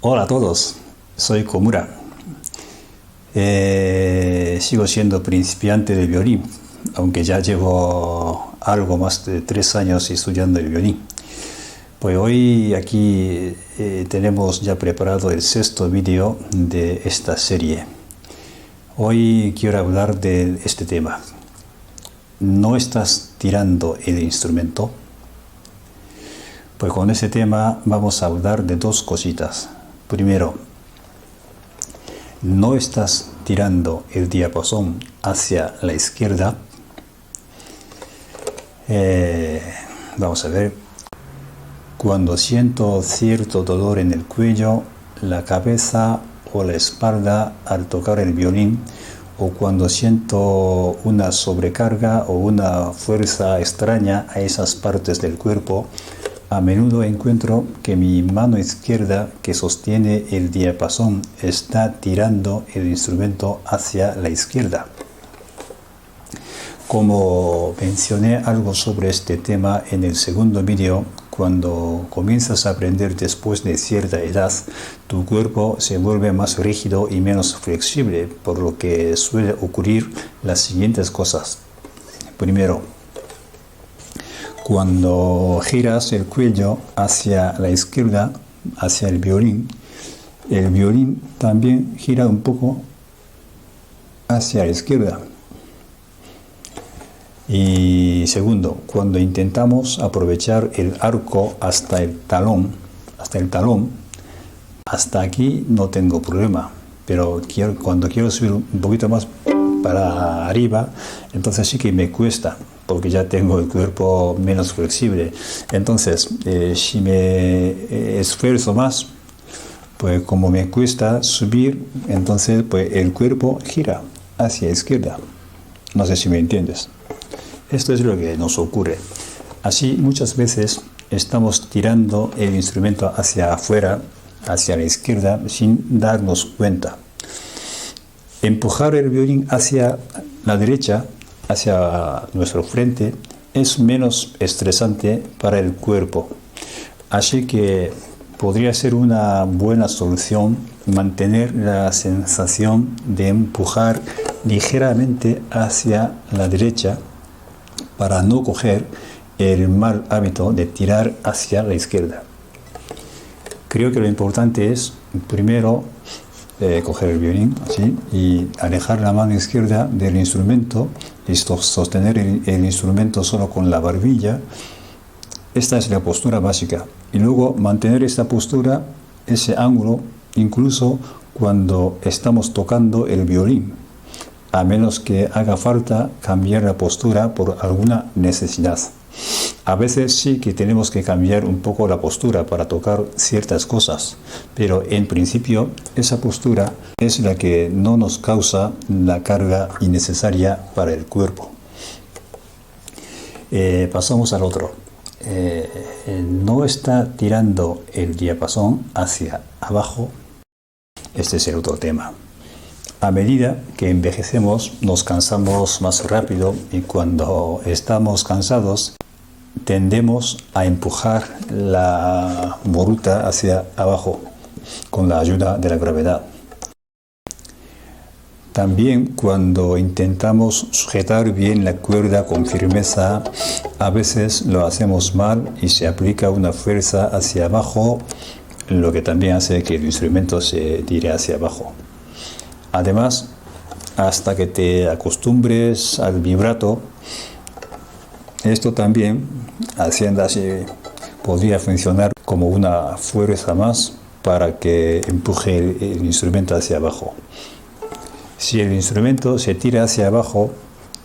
Hola a todos, soy Komura. Sigo siendo principiante de violín, aunque ya llevo algo más de 3 años estudiando el violín. Pues hoy aquí tenemos ya preparado el 6º vídeo de esta serie. Hoy quiero hablar de este tema. ¿No estás tirando el instrumento? Pues con ese tema vamos a hablar de 2 cositas. Primero, ¿no estás tirando el diapasón hacia la izquierda? Vamos a ver. Cuando siento cierto dolor en el cuello, la cabeza o la espalda al tocar el violín, o cuando siento una sobrecarga o una fuerza extraña a esas partes del cuerpo, a menudo encuentro que mi mano izquierda que sostiene el diapasón está tirando el instrumento hacia la izquierda. Como mencioné algo sobre este tema en el 2º vídeo, cuando comienzas a aprender después de cierta edad, tu cuerpo se vuelve más rígido y menos flexible, por lo que suele ocurrir las siguientes cosas. Primero, cuando giras el cuello hacia la izquierda, hacia el violín también gira un poco hacia la izquierda. Y segundo, cuando intentamos aprovechar el arco hasta el talón, hasta aquí no tengo problema, pero cuando quiero subir un poquito más para arriba, entonces sí que me cuesta, porque ya tengo el cuerpo menos flexible. Entonces, si me esfuerzo más, pues como me cuesta subir, entonces pues el cuerpo gira hacia la izquierda. No sé si me entiendes. Esto es lo que nos ocurre. Así muchas veces estamos tirando el instrumento hacia afuera, hacia la izquierda, sin darnos cuenta. Empujar el violín hacia la derecha, hacia nuestro frente, es menos estresante para el cuerpo. Así que podría ser una buena solución mantener la sensación de empujar ligeramente hacia la derecha para no coger el mal hábito de tirar hacia la izquierda. Creo que lo importante es, primero, coger el violín así, y alejar la mano izquierda del instrumento y sostener el instrumento solo con la barbilla. Esta es la postura básica. Y luego mantener esta postura, ese ángulo, incluso cuando estamos tocando el violín, a menos que haga falta cambiar la postura por alguna necesidad. A veces sí que tenemos que cambiar un poco la postura para tocar ciertas cosas, pero en principio esa postura es la que no nos causa la carga innecesaria para el cuerpo. Pasamos al otro. No está tirando el diapasón hacia abajo. Este es el otro tema. A medida que envejecemos, nos cansamos más rápido y cuando estamos cansados, tendemos a empujar la boruta hacia abajo con la ayuda de la gravedad. También cuando intentamos sujetar bien la cuerda con firmeza, a veces lo hacemos mal y se aplica una fuerza hacia abajo, lo que también hace que el instrumento se tire hacia abajo. Además, hasta que te acostumbres al vibrato, esto también, haciendo así, podría funcionar como una fuerza más para que empuje el instrumento hacia abajo. Si el instrumento se tira hacia abajo,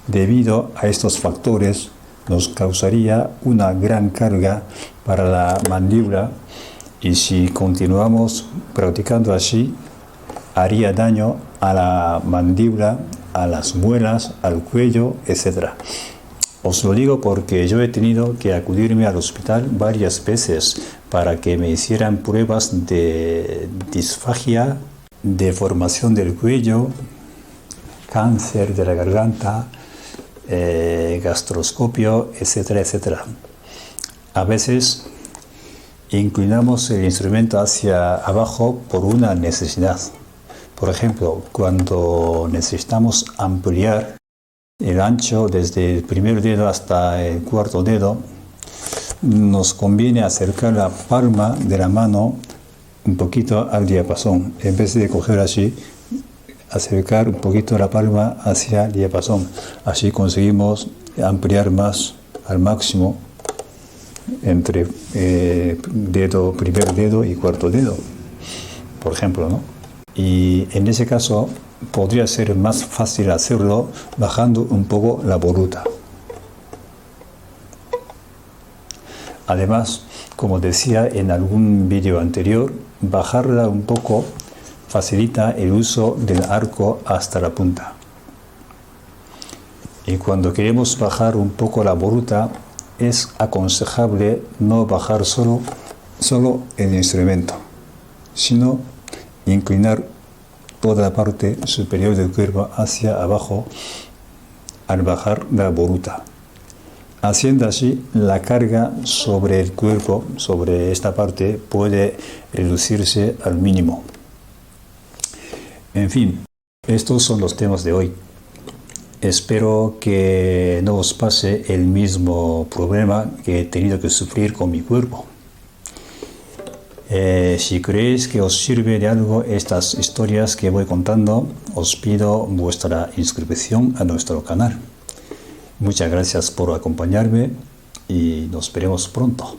debido a estos factores, nos causaría una gran carga para la mandíbula y si continuamos practicando así, haría daño a la mandíbula, a las muelas, al cuello, etc. Os lo digo porque yo he tenido que acudirme al hospital varias veces para que me hicieran pruebas de disfagia, deformación del cuello, cáncer de la garganta, gastroscopio, etcétera, etcétera. A veces inclinamos el instrumento hacia abajo por una necesidad. Por ejemplo, cuando necesitamos ampliar el ancho desde el primer dedo hasta el cuarto dedo, nos conviene acercar la palma de la mano un poquito al diapasón. En vez de coger así, acercar un poquito la palma hacia el diapasón. Así conseguimos ampliar más al máximo entre primer dedo y cuarto dedo, por ejemplo, ¿no? Y en ese caso podría ser más fácil hacerlo bajando un poco la voluta. Además, como decía en algún vídeo anterior, bajarla un poco facilita el uso del arco hasta la punta. Y cuando queremos bajar un poco la voluta, es aconsejable no bajar solo el instrumento, sino inclinar toda la parte superior del cuerpo hacia abajo al bajar la voluta. Haciendo así, la carga sobre el cuerpo, sobre esta parte, puede reducirse al mínimo. En fin, estos son los temas de hoy. Espero que no os pase el mismo problema que he tenido que sufrir con mi cuerpo. Si creéis que os sirve de algo estas historias que voy contando, os pido vuestra inscripción a nuestro canal. Muchas gracias por acompañarme y nos veremos pronto.